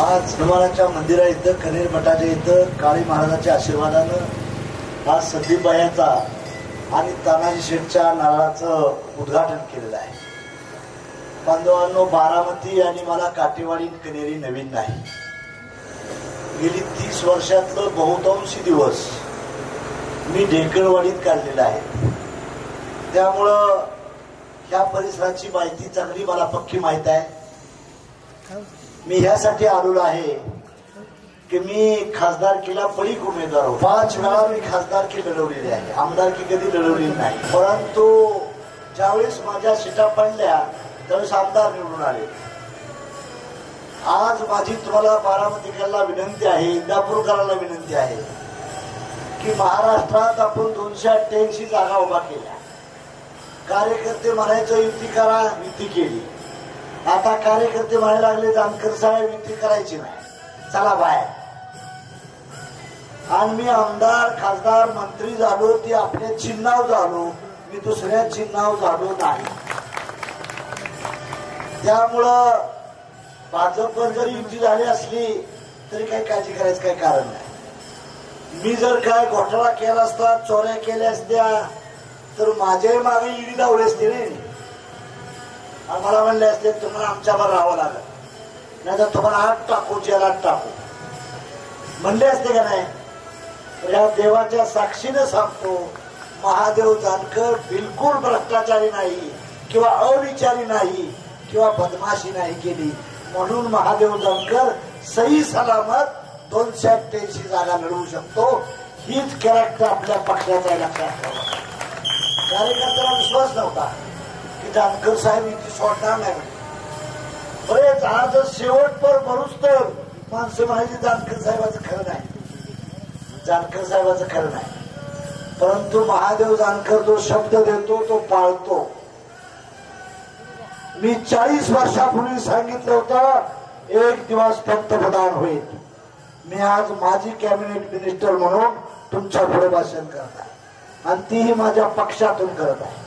आज हनुमानाच्या मंदिरा इथं कनेर मठाच्या इथं काळी महाराजांच्या आशीर्वादानं आज संदीपबाईंचा आणि तानाजी शेठच्या नारळाचं उद्घाटन केलेलं आहे. बांधवांनो, बारामती आणि मला काटेवाडी कनेरी नवीन नाही. गेली 30 वर्षातलं बहुतांशी दिवस मी ढेकळवाडीत काढलेला आहे. त्यामुळं ह्या परिसराची माहिती चांगली मला पक्की माहित आहे. मी ह्यासाठी आलेलो आहे की मी खासदारकीला पडीक उमेदवार होतो. 5 वेळा मी खासदारकी लढवलेली आहे, आमदारकी कधी लढवलेली नाही. परंतु ज्यावेळेस माझ्या सीटा पडल्या त्यावेळेस आमदार निवडून आले. आज माझी तुम्हाला बारामतीकरांना विनंती आहे, इंदापूरकरांना विनंती आहे की महाराष्ट्रात आपण 288 जागा उभा केल्या. कार्यकर्ते म्हणायचं युती करा, युती केली. आता कार्यकर्ते म्हणायला लागले जानकर साहेब युती करायची नाही, चला बाहेर. आणि मी आमदार खासदार मंत्री झालो ते आपल्या चिन्हावर झालो, मी दुसऱ्या चिन्हावर झालो नाही. त्यामुळं भाजपवर जरी युती झाली असली तरी काही काळजी करायचं काही कारण नाही. मी जर काय घोटाळा केला असता, चोऱ्या केल्या असत्या तर माझ्याही मागे ईडी लावली असते नाही. मला म्हणले असते तुम्हाला आमच्यावर राहावं लागेल, नाही तर तुम्हाला आत टाकू, जेलात टाकू म्हणले असते का नाही. या देवाच्या साक्षीने सांगतो, महादेव जानकर बिलकुल भ्रष्टाचारी नाही किंवा अविचारी नाही किंवा बदमाशी नाही केली. म्हणून महादेव जानकर सही सलामत 288 जागा लढवू शकतो. हीच कॅरेक्टर आपल्या पक्षाचा लक्षात ठेवा. कार्यकर्त्याला विश्वास नव्हता की जानकर साहेब इथे सोडणार नाही. बरेच आज शेवट पर भरूच तर माणसं म्हणायची जानकर साहेबाचं खरं नाही, जानकर साहेबाचं खरं नाही. परंतु महादेव जानकर जो शब्द देतो तो पाळतो. मी 40 वर्षापूर्वी सांगितलं होतं एक दिवस पंतप्रधान होईल. मी आज माजी कॅबिनेट मिनिस्टर म्हणून तुमच्या पुढे भाषण करत आहे आणि तीही माझ्या पक्षातून करत आहे.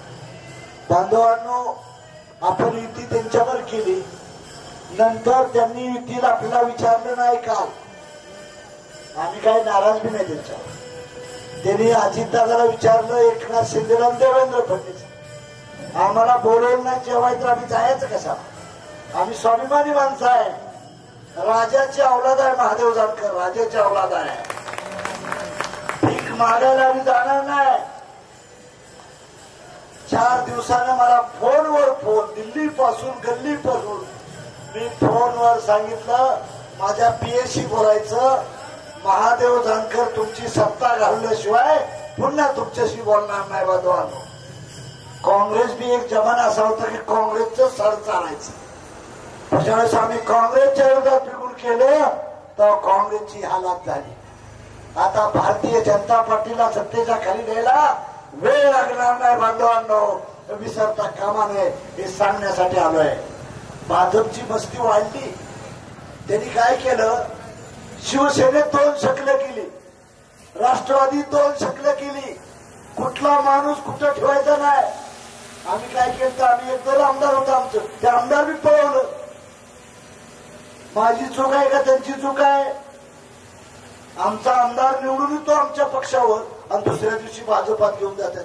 बांधवांनो, आपण युती त्यांच्यावर केली, नंतर त्यांनी युतीला आपल्याला विचारलं नाही. काल आम्ही काही नाराज बी नाही त्यांच्यावर. त्यांनी अजितदादाला विचारलं, एकनाथ शिंदेला, देवेंद्र फडणवीस आम्हाला बोलवलं नाही जेवाय तर आम्ही जायचं कशा. आम्ही स्वाभिमानी माणसं आहे, राजाची औलाद आहे. महादेव जानकर राजाची औलाद आहे. भीक मागायला आम्ही जाणार नाही. 4 दिवसानं मला फोनवर फोन, दिल्ली पासून गल्ली पासून मी फोनवर सांगितलं माझ्या पीएशी बोलायचं, महादेव जानकर तुमची सत्ता घालवल्याशिवाय पुन्हा तुमच्याशी बोलणार नाही. बांधवांनो, काँग्रेस बी एक जमाना असा होता की काँग्रेसचं सर चालायचं. त्यावेळेस आम्ही काँग्रेसच्या विरोधात बिगुल केलं तर काँग्रेसची हालत झाली. आता भारतीय जनता पार्टीला सत्तेच्या खाली द्यायला वेळ लागणार नाही. बांधवांनो, विसरता कामा नये हे सांगण्यासाठी आलोय. भाजपची मस्ती वाढली. त्यांनी काय केलं, शिवसेनेत 2 शकलं केली, राष्ट्रवादीत 2 शकलं केली. कुठला माणूस कुठं ठेवायचा नाही. आम्ही काय केलं, आम्ही एकदम आमदार होतो आमचं, ते आमदार बी पळवलं. माझी चूक आहे का त्यांची चूक आहे. आमचा आमदार निवडून येतो आमच्या पक्षावर आणि दुसऱ्या दिवशी भाजपात घेऊन जातात.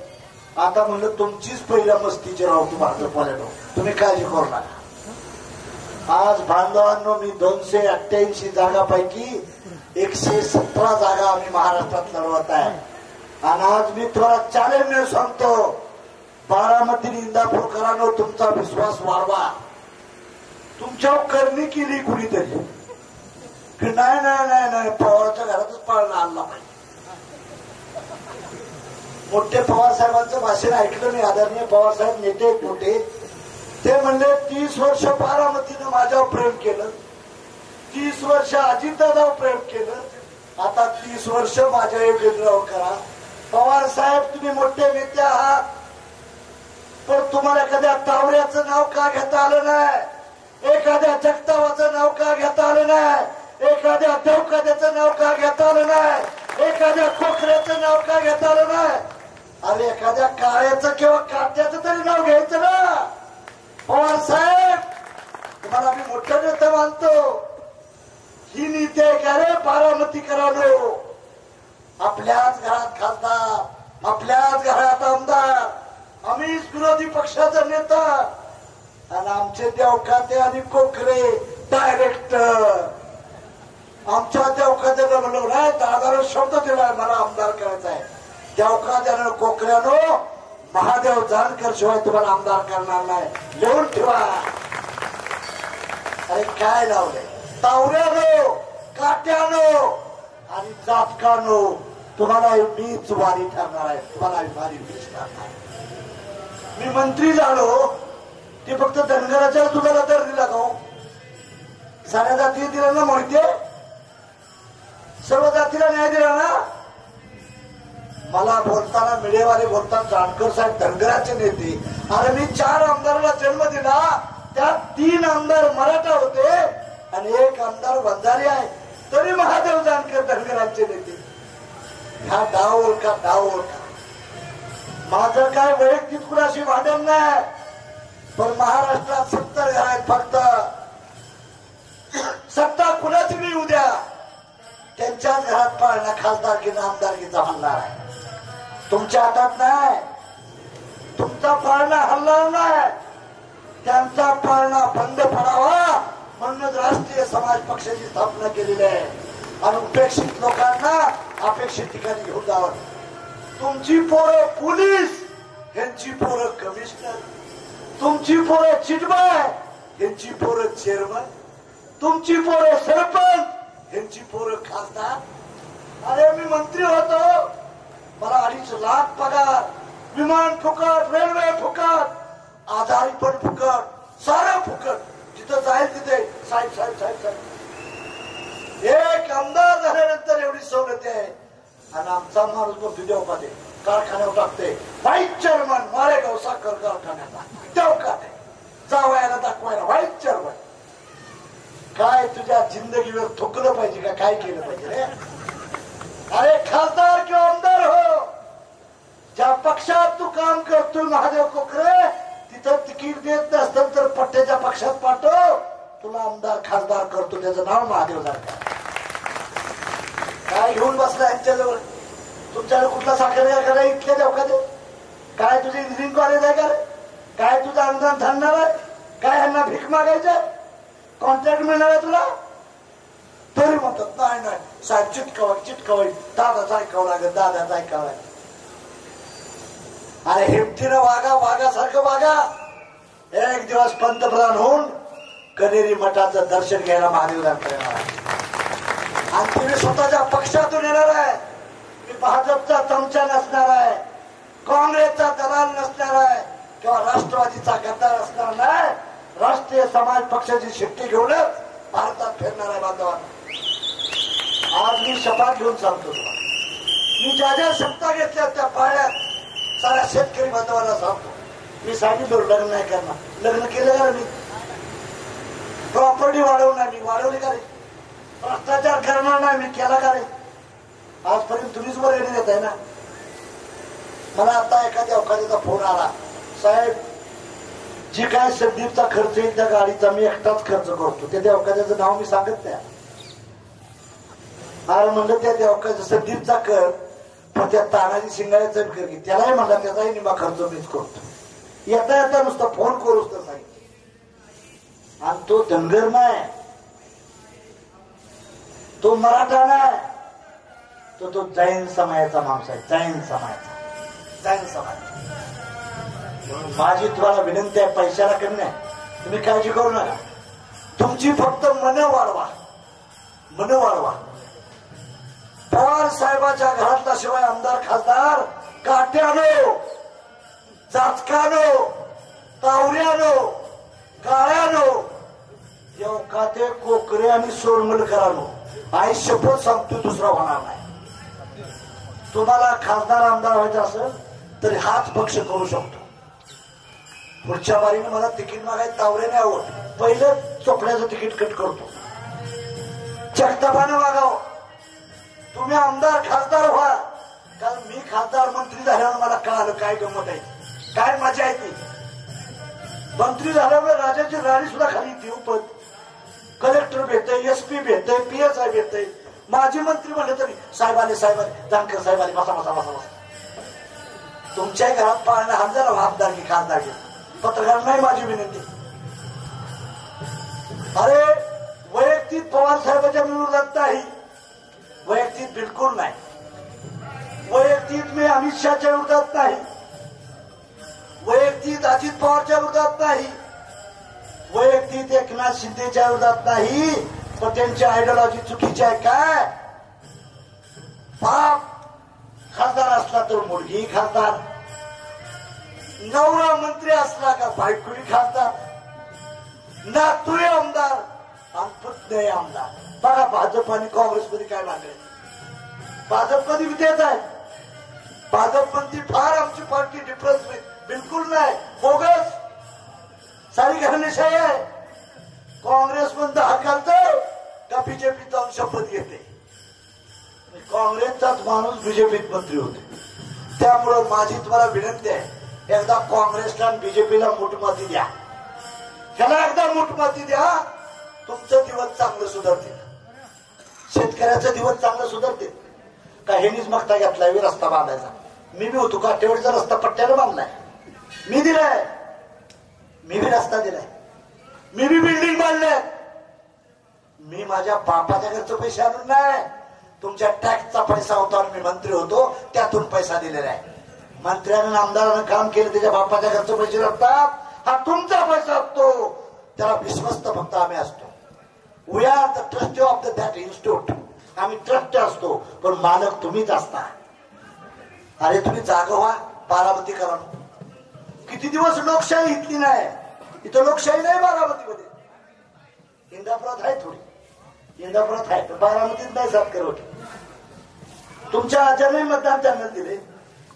आता म्हणलं तुमचीच पहिल्या मस्तीची राव तू भाजपवाल्यानो, तुम्ही काळजी करू नका. आज बांधवांनो, मी 288 जागापैकी 117 जागा आम्ही महाराष्ट्रात लढवत आहे. आणि आज मी तुम्हाला चॅलेंज सांगतो, बारामती इंदापूरकरांनो, तुमचा विश्वास वाढवा. तुमच्यावर करणी केली कुणीतरी की नाही नाही नाही नाही पवारच्या घरातच पाळणा आणला पाहिजे. मोठे पवार साहेबांचं भाषण ऐकलं मी, आदरणीय पवार साहेब नेते मोठे, ते म्हणले 30 वर्ष बारामतीनं माझ्यावर प्रेम केलं, 30 वर्ष अजितदादावर प्रेम केलं, आता 30 वर्ष माझ्या योगेंद्रावर करा. पवार साहेब, तुम्ही मोठे नेते आहात, पण तुम्हाला एखाद्या तावड्याचं नाव का घेता आलं नाही, एखाद्या जगतावाचं नाव का घेता आलं नाही, एखाद्या देवकाद्याचं नाव का घेता आलं नाही, एखाद्या खोखऱ्याचं नाव का घेता आलं नाही. अरे एखाद्या काळ्याचं किंवा काट्याचं तरी नाव घ्यायचं ना. पवार साहेब, तुम्हाला मी मोठं नेता मानतो. नीती आहे का रे बारामती करालो? आपल्याच घरात खासदार, आपल्याच घरात आमदार, आम्हीच विरोधी पक्षाचा नेता आणि आमचे देवखाते आणि कोकरे डायरेक्टर. आमच्या देवखात्याला म्हणलो नाही, दादाला शब्द दिलाय मला आमदार करायचा आहे. देवखात्यानं कोकऱ्यानो महादेव जानकर शिवाय तुम्हाला आमदार करणार नाही, लिहून ठेवा. अरे काय लावले? तावऱ्यानो, काट्यानो आणि जातकानो तुम्हाला मीच वारी ठरणार आहे, तुम्हाला वारी मीच ठरणार आहे. मी मंत्री झालो ते फक्त धनगराच्या तुला दर दिला तो, साऱ्या जाती दिला ना, माहितीये सर्व जातीला न्याय दिला ना. मला बोलताना मीडियावाले बोलताना जानकर साहेब धनगराचे नेते. अरे मी 4 आमदाराला जन्म दिला, त्यात 3 आमदार मराठा होते आणि 1 आमदार बंजारी आहे, तरी महादेव जानकर धनगरांचे नेते. हा डाव का डाव का? माझं काय वैयक्तिक कुणाशी भांडण नाही, पण महाराष्ट्रात 70 घर आहेत फक्त. सत्ता कुणाची बी उद्या त्यांच्याच घरात पाळणा खासदारकीचा आमदारकीचा हल्ला आहे. तुमच्या हातात नाही, तुमचा पाळणा हल्ला नाही, त्यांचा पाळणा बंद पडावा म्हणूनच राष्ट्रीय समाज पक्षाची स्थापना केलेली आहे. आणि उपेक्षित लोकांना अपेक्षित ठिकाणी घेऊन जावं. तुमची पोरं पोलीस, यांची पोरं कमिशनर, तुमची पोरं चिटबाय, यांची पोरं चेअरमन, तुमची पोरं सरपंच, यांची पोरं खासदार. अरे मी मंत्री होतो, मला 2.5 लाख पगार, विमान फुकट, रेल्वे फुकट, आजारी पण फुकट, सारं फुकट. जिथं जाईल तिथे साहेब साहेब साहेब साहेब. एक आमदार झाल्यानंतर एवढी सवलत आहे. आणि आमचा माणूस म्हणतो देवकाते कारखान्यावर टाकते, व्हाईस चेअरमन मारेगाव साखर कारखान्याला देवकाते जावयाला दाखवायला व्हाईस चेअरमन. काय तुझ्या जिंदगीवर थुकलं पाहिजे का? काय केलं पाहिजे रे? अरे खासदार किंवा आमदार हो, ज्या पक्षात तू काम करतोय महादेव कोकरे, तिथं तिकीट देत नसतं तर पट्ट्याच्या पक्षात पाठव, तुला आमदार खासदार करतो. त्याचं नाव महादेव जानकर. काय घेऊन बसला यांच्याजवळ? तुमच्याकडे कुठला साखर कारखाना इथले देवखाते? काय तुझे इंजिनिअरिंग कॉलेज आहे का रे? काय तुझं अनुदान थांबणार आहे? काय यांना भीक मागायचं? कॉन्ट्रॅक्ट मिळणार आहे तुला? तरी म्हणतात नाही नाही साहेब चिटकावाय चिटकावाय, दादाच ऐकावं लागेल, दादाच ऐकावं लागेल. अरे हिमतीनं वागा, वाघासारखं वागा. एक दिवस पंतप्रधान होऊन कनेरी मठाचं दर्शन घ्यायला महादेव जानकर येणार आहे. आणि तुम्ही स्वतःच्या पक्षातून येणार आहे. मी भाजपचा चमचा नसणार आहे, काँग्रेसचा दलाल नसणार आहे, किंवा राष्ट्रवादीचा गद्दार असणार नाही. राष्ट्रीय समाज पक्षाची शिट्टी घेऊनच भारतात फिरणार आहे. बांधवांना आज मी शपथ घेऊन सांगतो, मी ज्या ज्या शपथा घेतल्या त्या पाळ्यात साऱ्या शेतकरी बांधवांना सांगतो. मी सांगितलं लग्न नाही करणार, लग्न केलं का मी? प्रॉपर्टी वाढवणार, मी वाढवली का रे? भ्रष्टाचार करणार नाही, मी केला का रे? आजपर्यंत तुम्हीच वर्गणी देत आहे ना. मला आता एखाद्या अवकाशाचा फोन आला, साहेब जी काय संदीपचा खर्च येईल त्या गाडीचा मी एकटाच खर्च करतो. त्या देवकाशाचं नाव मी सांगत नाही. अरे म्हणलं त्या देवकाश संदीपचा कर, पण त्या तानाजी शिंगाळ्याचा कर की, त्यालाही म्हणला त्याचाही निमा खर्च मीच करतो. येता येता नुसता फोन करूच तर सांगितलं. आणि तो धनगर नाही, तो मराठा नाही, तो जैन समाजाचा माणूस आहे. जैन समाजाचा, जैन समाज. माझी तुम्हाला विनंती आहे, पैशाला कमी नाही, तुम्ही काळजी करू नका. तुमची फक्त मन वाढवा, मन वाढवा. पवार साहेबाच्या घरातला शिवाय आमदार खासदार काट्यानो, चाचकानो, तावऱ्यानो, काळ्यानो, देवकाते, कोकरे आणि सोरमलकरांनो, आई शपथ सांगतो दुसरा होणार नाही. तुम्हाला खासदार आमदार व्हायचं असेल तरी हाच पक्ष करू शकतो. पुढच्या बारीने मला तिकीट मागायला तावऱ्याने आवड, पहिलं चोपड्याचं तिकीट कट करतो. जगतापानं मागावं. तुम्ही आमदार खासदार व्हा. कारण मी खासदार मंत्री झाल्यावर मला कळालं काय गंमत आहे, काय मजा आहे ती. मंत्री झाल्यामुळे राजाची राणी सुद्धा खाली ती उपत. कलेक्टर भेटतय, एसपी भेटतय, PSI भेटतय, माजी मंत्री म्हणले तरी साहेब आले जानकर साहेब आले, बसा बसा बसा बसा. तुमच्या घरात पाळणं हात जरा वापदारकी खासदारकी पत्रकार नाही माझी विनंती. अरे वैयक्तिक पवार साहेबांच्या विरोधात नाही, वैयक्तिक बिलकुल नाही, वैयक्तिक मी अमित शहाच्या विरोधात नाही, वैयक्तिक अजित पवारच्या विरोधात नाही, वैयक्तिक एकनाथ शिंदेच्या विरोधात नाही, पण त्यांची आयडिओलॉजी चुकीची आहे. काय बाप खासदार असला तर मुलगी खासदार, नवरा मंत्री असला का बायकोही खासदार, नातूही आमदार आणि पुतणे आमदार. बघा भाजप आणि काँग्रेसमध्ये काय मागणी. भाजप कधी विद्याच आहे, भाजपमध्ये फार आमची पार्टी डिफरन्स बिलकुल नाही, बोगस सारी घराणेशाही आहे. काँग्रेस पण 10 घालतोय का बीजेपी जाऊन शपथ घेते. काँग्रेसचाच माणूस बीजेपीत मंत्री होते. त्यामुळं माझी तुम्हाला विनंती आहे, एकदा काँग्रेसला आणि बीजेपीला मूठमती द्या, त्याला एकदा मूठमती द्या, तुमचं दिवस चांगलं सुधारतील, शेतकऱ्याचं दिवस चांगलं सुधारतील. का हेनीच मागता घेतलाय रस्ता बांधायचा. मी बी होतो काटेवाडीचा रस्ता पट्ट्याला बांधलाय, मी दिलाय, मी बी रस्ता दिलाय, मी बी बिल्डिंग बांधल्या. मी माझ्या बापाच्या घरचे पैसे आणून नाही, तुमच्या टॅक्सचा पैसा होता आणि मी मंत्री होतो त्यातून पैसा दिलेला आहे. मंत्र्यानं आमदारानं काम केलं त्याच्या बापाच्या घरचे पैसे लागतात, हा तुमचा पैसा असतो, त्याला विश्वस्त फक्त आम्ही असतो. We are the trustee of that institute. आम्ही ट्रस्ट असतो पण मालक तुम्हीच असता. अरे तुम्ही जागा व्हा, बारामती करा. किती दिवस लोकशाही इथली नाही, इथं लोकशाही नाही बारामतीमध्ये. इंदापुरात आहे थोडी, इंदापुरात आहे, बारामतीत नाही. सात करोड तुमच्या आज्याने मतदान त्यांना दिले,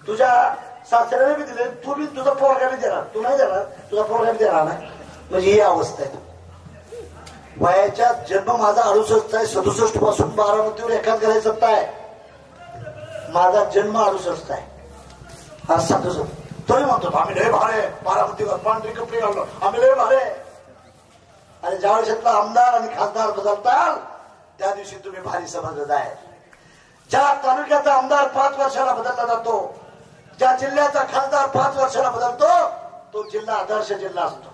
तुझ्या सासऱ्याने बी दिले, तू बी तुझा पोरगा बी देणार, तू नाही देणार, तुझा पोरगा बी देणार नाही. म्हणजे ही अवस्था आहे. वयाच्या जन्म माझा 68 आहे, 67 पासून बारामतीवर एकाच घराची सत्ता आहे. माझा जन्म 68 आहे, हा 67. तरी म्हणतो आम्ही लय भारे, बारामतीवर पांढरी कपडे घाललो, आम्ही लय भारे. आणि ज्या वेळेस आमदार आणि खासदार बदलताल त्या दिवशी तुम्ही भारी समजत आहे. ज्या तालुक्याचा आमदार 5 वर्षाला बदलला जातो, ज्या जिल्ह्याचा खासदार 5 वर्षाला बदलतो, तो जिल्हा आदर्श जिल्हा असतो.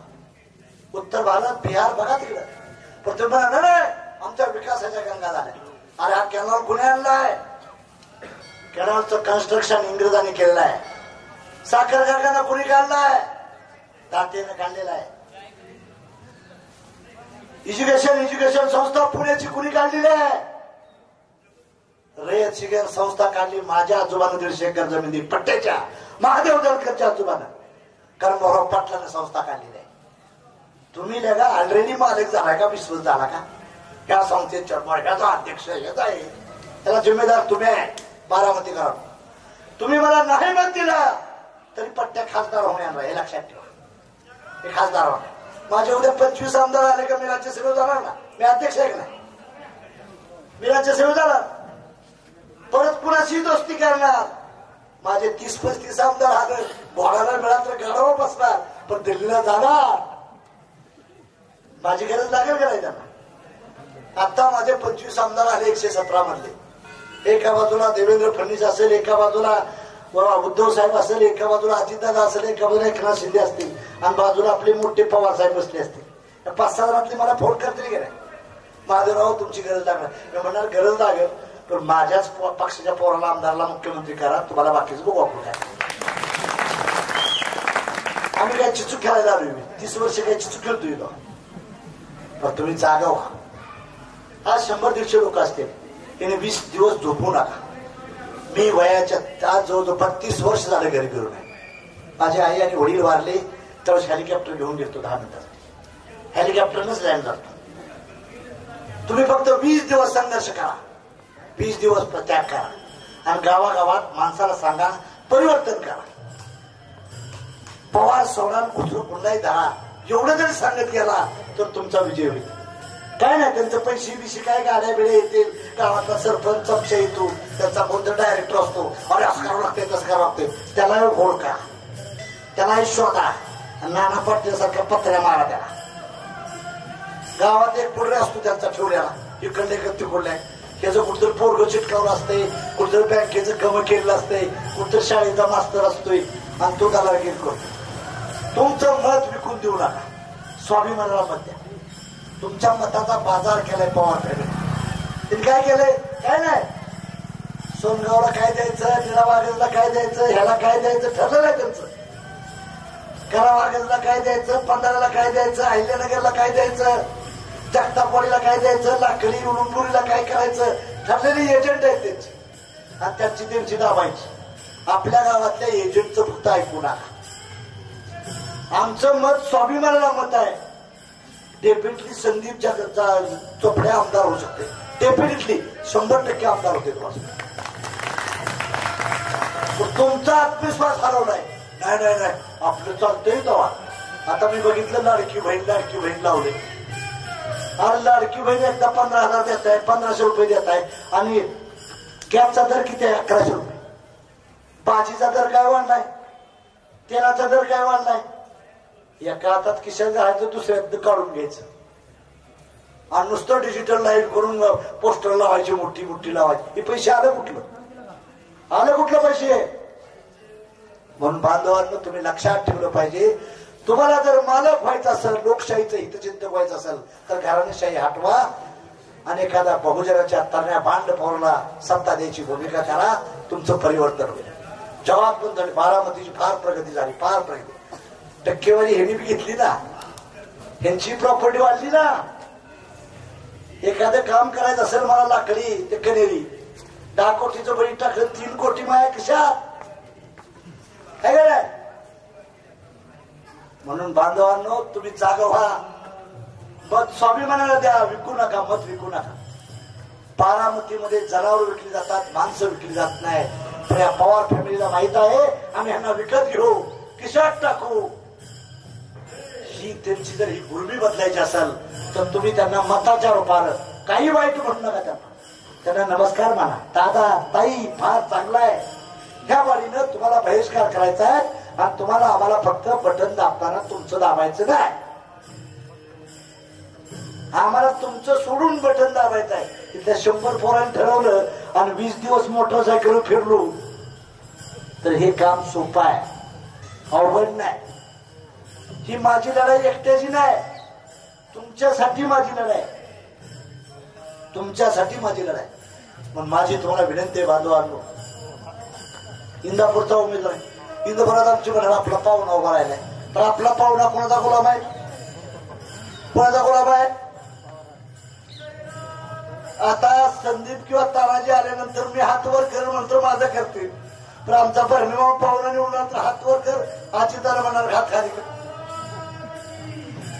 उत्तर भारत, बिहार बघा तिकडे. पण तुम्ही म्हणा नाही आमच्या विकासाच्या गंगा झाल्या. अरे हा कॅनॉल कुणी आणलाय? कॅनॉलचं कन्स्ट्रक्शन इंग्रजांनी केलेलं आहे. साखर कारखाना कुणी काढलाय? तातेनं काढलेला आहे. एज्युकेशन संस्था पुण्याची कुणी काढलेली आहे? रयत शिक्षण संस्था काढली माझ्या आजोबानं 150 एकर जमीन दिली पट्ट्याच्या, महादेव दळकरच्या आजोबानं, कर्मराव पाटलानं संस्था काढलेली आहे. तुम्ही लगा ऑलरेडी मालक झाला का, विश्वास झाला का? या संस्थेच्या वर्गाचा अध्यक्ष येत आहे, त्याला जिम्मेदार तुम्ही आहे. बारामती करा. तुम्ही मला नाही मत दिला तरी पट्ट्या खासदार होणार, हे लक्षात ठेवा. हे खासदार होणार. माझ्या उद्या 25 आमदार आले का मी राज्यसभेवर जाणार ना? मी अध्यक्ष आहे का नाही? मी राज्यसभेवर जाणार, परत कुणाशी दोस्ती करणार. माझे 30-35 आमदार आले, घोडाला मिळाला तर गाडावर बसणार, पण दिल्लीला जाणार. माझी गरज लागेल का नाही त्यांना? आता माझे 25 आमदार आले 117 मधले. एका बाजूला देवेंद्र फडणवीस असेल, एका बाजूला उद्धव साहेब असेल, एका बाजूला अजितदादा असेल, एका बाजूला एकनाथ शिंदे असतील, आणि बाजूला आपले मोठे पवार साहेब बसले असतील. 5-6 जणातले मला फोन करतील की नाही? महादेवराव तुमची गरज लागणार. मी म्हणणार गरज लागेल पण माझ्याच पक्षाच्या पोराला आमदारला मुख्यमंत्री करा, तुम्हाला बाकीच बघू आपण काय. आम्ही काय चिचूक खेळायला आलोय. 30 वर्ष काय चिचूक खेळतोय तो. पण तुम्ही जागा व्हा. आज 100-150 लोक असतील, त्याने 20 दिवस झोपू नका. मी वयाच्या आज जवळजवळ 32 वर्ष झाले घरी फिरून आहे. माझी आई आणि वडील वारले त्यावेळेस हेलिकॉप्टर घेऊन गेलो 10 मिनिटासाठी. हेलिकॉप्टरनच लँड झालो. तुम्ही फक्त 20 दिवस संघर्ष करा, 20 दिवस त्याग करा आणि गावागावात माणसाला सांगा परिवर्तन करा. पवार सोडा कुठं पुन्हाही धरा, एवढं जरी सांगत गेला तर तुमचा विजय होईल. काय नाही त्यांचं पैसे बिशी काय गाड्या बिड्या येतील, गावातला सरपंच चपशा येतो, त्यांचा कोणता डायरेक्टर असतो, अरे असं करावं लागतंय तसं करावं लागतंय. त्याला ओळखा, त्याला शोधा, नाना पाटील सारख्या पत्र्या मारा त्याला. गावात एक पुढे असतो त्यांचा ठेवल्याला, इकडले तिकडले त्याचं कुठतरी पोरग चिटकावलं असतंय, कुठतरी बँकेचं कम केलेलं असतंय, कुठतरी शाळेचा मास्तर असतोय आणि तो त्याला गेट करतो. तुमचं मत विकून देऊ नका, स्वाभिमानाला मत द्या. तुमच्या मताचा बाजार केलाय पवार त्यांनी. काय केलंय? काय नाही. सोनगावला काय द्यायचं, निळावागजला काय द्यायचं, ह्याला काय द्यायचं ठरलं नाही त्यांचं. करावागजला काय द्यायचं, पंधराला काय द्यायचं, अहिल्यानगरला काय द्यायचं, जगतापवाडीला काय द्यायचं, लाकडी उडुंबुरीला काय करायचं ठरलेली एजंट आहेत त्यांची आणि त्यांची दाबायची. आपल्या गावातल्या एजंटचं फक्त ऐकू नका. आमचं मत स्वाभिमानाला मत आहे. डेफिनेटली संदीप चोपडे आमदार होऊ शकते, डेफिनेटली 100% आमदार होते. तुमचा आत्मविश्वास हरवलाय. नाही नाही नाही, आपलं चालतंय तेव्हा. आता मी बघितलं लाडकी बहीण लावले. अरे लाडकी बहीण एकदा 15,000 देत आहे, 1,500 रुपये देत आहे आणि गॅसचा दर किती आहे? 1100 रुपये. भाजीचा दर काय वाढलाय, तेलाचा दर काय वाढलाय. एका हातात खिशात घालायचं, दुसऱ्या काढून घ्यायचं आणि नुसतं डिजिटल लाईट करून पोस्टर लावायची, मोठी मोठी लावायची. हे पैसे आलं कुठलं पैसे? म्हणून बांधवांना तुम्ही लक्षात ठेवलं पाहिजे, तुम्हाला जर मालक व्हायचं असेल, लोकशाहीचं हितचिंतक व्हायचं असेल तर घराणेशाही हटवा आणि एखादा बहुजनाच्या तरण्या बांडफोरला सत्ता द्यायची भूमिका करा. तुमचं परिवर्तन होईल. जवाब पण झाली, बारामतीची फार प्रगती झाली, फार प्रगती. टक्केवारी ह्यांनी बी घेतली ना, ह्यांची प्रॉपर्टी वाढली ना. एखादं काम करायचं असेल मला लाकडी ते कनेरी 10 कोटीचं बळी टाकलं, 3 कोटी माया कशात काय काय. म्हणून बांधवांनो तुम्ही जागा व्हा, मत स्वाभिमानाला द्या, विकू नका, मत विकू नका. बारामतीमध्ये जनावर विकली जातात, माणसं विकली जात नाही. पण या पवार फॅमिलीला माहित आहे आम्ही ह्यांना विकत घेऊ, किशात टाकू. ही त्यांची जर ही गुरबी बदलायची असेल तर तुम्ही त्यांना मताच्या रूपानं काही वाईट म्हणू नका. त्यांना नमस्कार माना, दादा ताई फार चांगला आहे. ह्या वाढीनं तुम्हाला बहिष्कार करायचा आहे आणि तुम्हाला आम्हाला फक्त बटन दाबताना तुमचं दाबायचं नाही, आम्हाला तुमचं सोडून बटन दाबायचं आहे. तिथल्या 100 पोरांनी ठरवलं आणि 20 दिवस मोटरसायकल फिरलो तर हे काम सोपं आहे, अवघड नाही. ही माझी लढाई एकट्याची नाही, तुमच्यासाठी माझी लढाई, तुमच्यासाठी माझी लढाई. मग माझी तुम्हाला विनंती आहे बांधवांनो, इंदापूरचा उमेदवार आहे, इंदापुरात आमची म्हणाल आपला पाहुणा उभा राहिलाय. तर आपला पाहुणा कोणाचा गुलाम आहे? कोणाचा गुलाम आहे? आता संदीप किंवा तानाजी आल्यानंतर मी हात वर कर म्हणतो, माझं करते. तर आमचा भरणीमामा पाहुणा निवडणार तर हात वर कर, आचिताला म्हणणार हात खाली कर.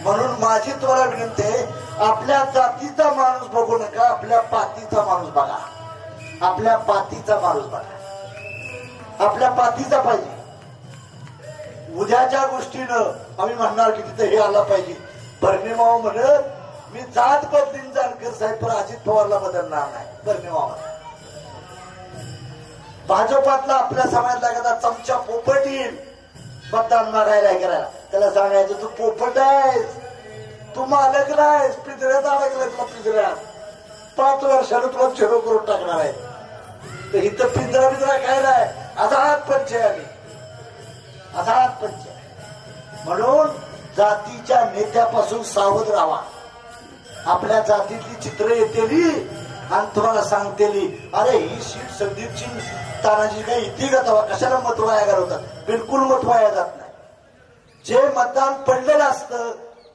म्हणून माझी तुम्हाला विनंती आहे, आपल्या जातीचा माणूस बघू नका, आपल्या पातीचा माणूस बघा. आपल्या पातीचा माणूस बघा, आपल्या पातीचा पाहिजे. उद्याच्या गोष्टीनं आम्ही म्हणणार की तिथे हे आला पाहिजे. भरणीमामा म्हणत मी जात बदलीन जानकर साहेब, पण अजित पवारला बदलणार नाही. भरणीमामा भाजपातला आपल्या समाजातला एखादा चमचा पोपट येईल मतदान मागायला करायला, त्याला सांगायचं तू पोपट आहेस, तू मालक नाहीस, पिंजऱ्यात अडकलाय तुला, पिंजऱ्यात 5 वर्षानं तुला झेरो करून टाकणार आहे. तर इथं पिंजरा बिंजरा काय नाही, आझाद पंच आहे आम्ही, आझाद पंच. म्हणून जातीच्या नेत्यापासून सावध राहा. आपल्या जातीतली चित्र येतेली आणि तुम्हाला सांगतेली अरे ही सीट संदीपची तानाजी काय इथे का, कशाला मत वाया घालवतात? बिलकुल मत वाया जात नाही. जे मतदान पडलेलं असतं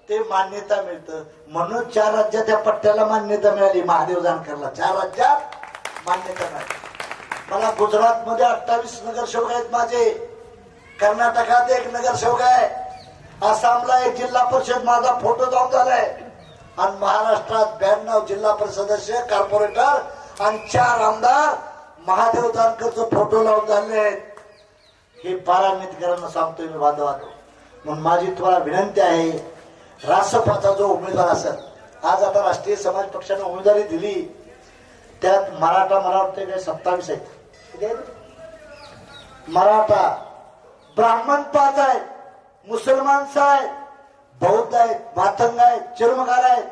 ते मान्यता मिळतं. म्हणून 4 राज्यात त्या पट्ट्याला मान्यता मिळाली. महादेव जानकरला 4 राज्यात मान्यता मिळाली. मला गुजरात मध्ये 28 नगरसेवक आहेत माझे, कर्नाटकात 1 नगरसेवक आहे, आसामला 1 जिल्हा परिषद माझा फोटो जाऊन झालाय आणि महाराष्ट्रात 92 जिल्हा परिषद सदस्य, कॉर्पोरेटर आणि 4 आमदार महादेव जानकरचं फोटो लावून झाले आहेत. हे पारामितकरांना सांगतोय मी बांधवांनो. म्हणून माझी तुम्हाला विनंती आहे, रासपाचा जो उमेदवार असेल, आज आता राष्ट्रीय समाज पक्षाने उमेदवारी दिली, त्यात मराठा मला वाटतं काय 27 आहेत, मराठा, ब्राह्मण 5 आहेत, मुसलमान 6 आहेत, बौद्ध आहेत, मातंग आहेत, चर्मकार आहेत,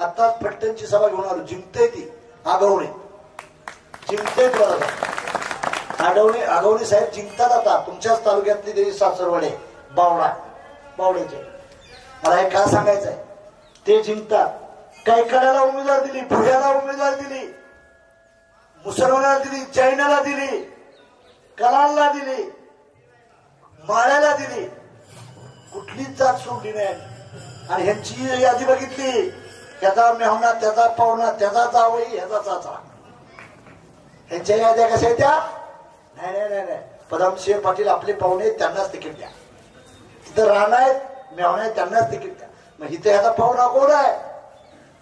आताच फट्ट्यांची सभा घेऊन आलो. जिंकते ती आगवणे, जिंकते आगवणे साहेब जिंकतात. आता तुमच्याच तालुक्यातली देवी सासरवाडे बावड्याचे. मला हे का सांगायचंय, ते जिंकतात. कैकड्याला उमेदवार दिली, भुयाला उमेदवार दिली, मुसलमानाला दिली, जैनाला दिली, कलांना दिली, माळ्याला दिली, कुठलीच जात सोडली नाही. आणि ह्यांची यादी बघितली, त्याचा मेहना, त्याचा पाहुणा, त्याचा जावई, ह्याचा चाचा. ह्यांच्या याद्या कशा आहेत त्या? नाही नाही नाही नाही, पदमसिंह पाटील आपले पाहुणे, त्यांनाच तिकीट द्या. तिथं राहणार आहेत, मेहना आहेत, त्यांनाच तिकीट द्या. मग इथे ह्याचा पाहुणा कोण आहे?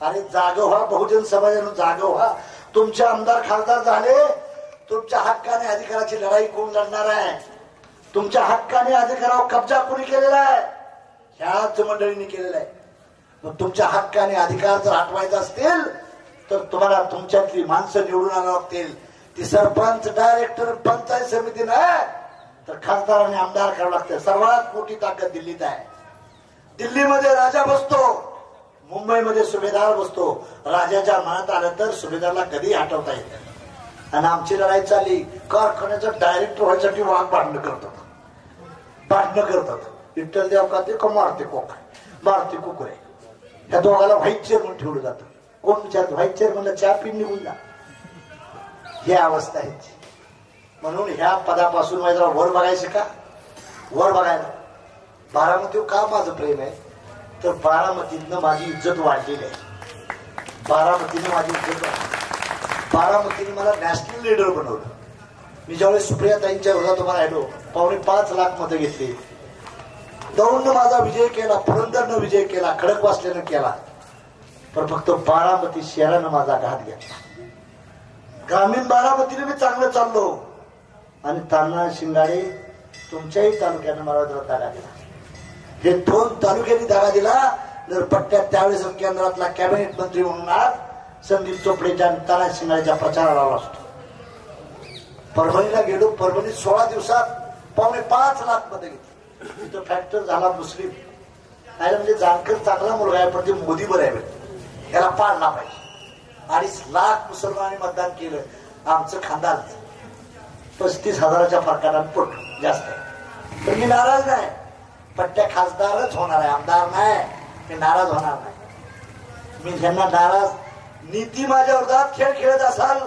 अरे जाग व्हा, बहुजन समाजानं जाग व्हा. तुमचे आमदार खासदार झाले, तुमच्या हक्काने अधिकाराची लढाई कोण लढणार आहे? तुमच्या हक्काने अधिकारावर कब्जा कोणी केलेला आहे? ह्याच मंडळींनी केलेला आहे. मग तुमच्या हक्काने अधिकार जर हटवायचा असतील तर तुम्हाला तुमच्यातली माणसं निवडून आणावं लागतील. ती सरपंच, डायरेक्टर, पंचायत समिती नाही तर खासदार आणि आमदार करावं लागतं. सर्वात मोठी ताकद दिल्लीत आहे. दिल्लीमध्ये राजा बसतो, मुंबईमध्ये सुभेदार बसतो. राजाच्या मनात आलं तर सुभेदारला कधी हटवता येत. आणि आमची लढाई चालली, कारखान्याचं डायरेक्टर व्हायसाठी वाघ भांडणं करतात. विठ्ठल देव का ते मारते कोक, मारते कुकुरे. त्या दोघाला व्हाईस चेअरमन ठेवलं जातं. कोण विचारतो? व्हाईस चेअरमनला चहा पिऊन निघून जा. ही अवस्था आहे. म्हणून ह्या पदापासून माझ्या वर बघायचं का? वर बघायला बारामतीवर का माझं प्रेम आहे तर बारामतीतनं माझी इज्जत वाढलेली आहे. बारामतीने माझी इज्जत वाढली. बारामतीने मला नॅशनल लीडर बनवलं. मी ज्यावेळेस सुप्रियाताईंच्या विरोधात उभा राहिलो, 5.25 लाख मतं घेतली. दौंडनं माझा विजय केला, पुरंदरनं विजय केला, खडकवासल्यानं केला, पण फक्त बारामती शहरानं माझा घात घेतला. ग्रामीण बारामतीने मी चांगलं चाललो आणि तान्हा शिंगाडे तुमच्याही तालुक्यानं मला दगा दिला. हे 2 तालुक्यांनी दगा दिला. जर पट्ट्यात त्यावेळेस केंद्रातला कॅबिनेट मंत्री म्हणून आज संदीप चोपडेच्या आणि तान्हा शिंगाडेच्या प्रचाराला आला असतो. परभणीला गेलो, परभणीत 16 दिवसात 5.25 लाख मतं घेतली. तिथं फॅक्टर झाला मुस्लिम. नाही म्हणजे जानकर चांगला मुलगा आहे पण ते मोदी बरं आहे, त्याला पाडला पाहिजे. 2.5 लाख मुसलमानांनी मतदान केलं. आमचं खानदान 35,000च्या फरकानं पडलं, जास्त आहे. तर मी नाराज नाही. पट्ट्या खासदारच होणार आहे, आमदार नाही. मी नाराज होणार नाही. मी ज्यांना नाराज, नीती माझ्या विरोधात खेळ खेळत असाल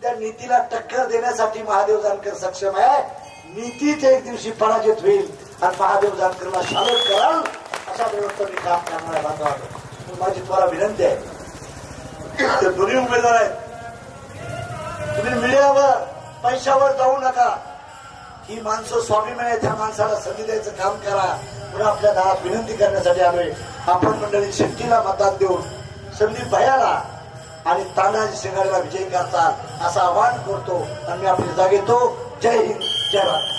त्या नीतीला टक्कर देण्यासाठी महादेव जानकर सक्षम आहे. नीतीच एक दिवशी पराजित होईल आणि महादेव जानकरला शालट कराल अशा व्यवस्था मी काम करणार आहे. बांधवांनो, माझी तुम्हाला विनंती आहे, ते दोन्ही उमेदवार आहेत, तुम्ही मीडियावर पैशावर जाऊ नका. ही माणसं स्वाभिमान आहे, त्या माणसाला संधी द्यायचं काम करा. पुन्हा आपल्या दारात विनंती करण्यासाठी आलोय. आपण मंडळी शेट्टीला मतदान देऊन संदीप भैयाला आणि तानाजी शिंगाडेला विजयी करतात असं आवाहन करतो आणि मी आपली जागा घेतो. जय हिंद, जय भारत.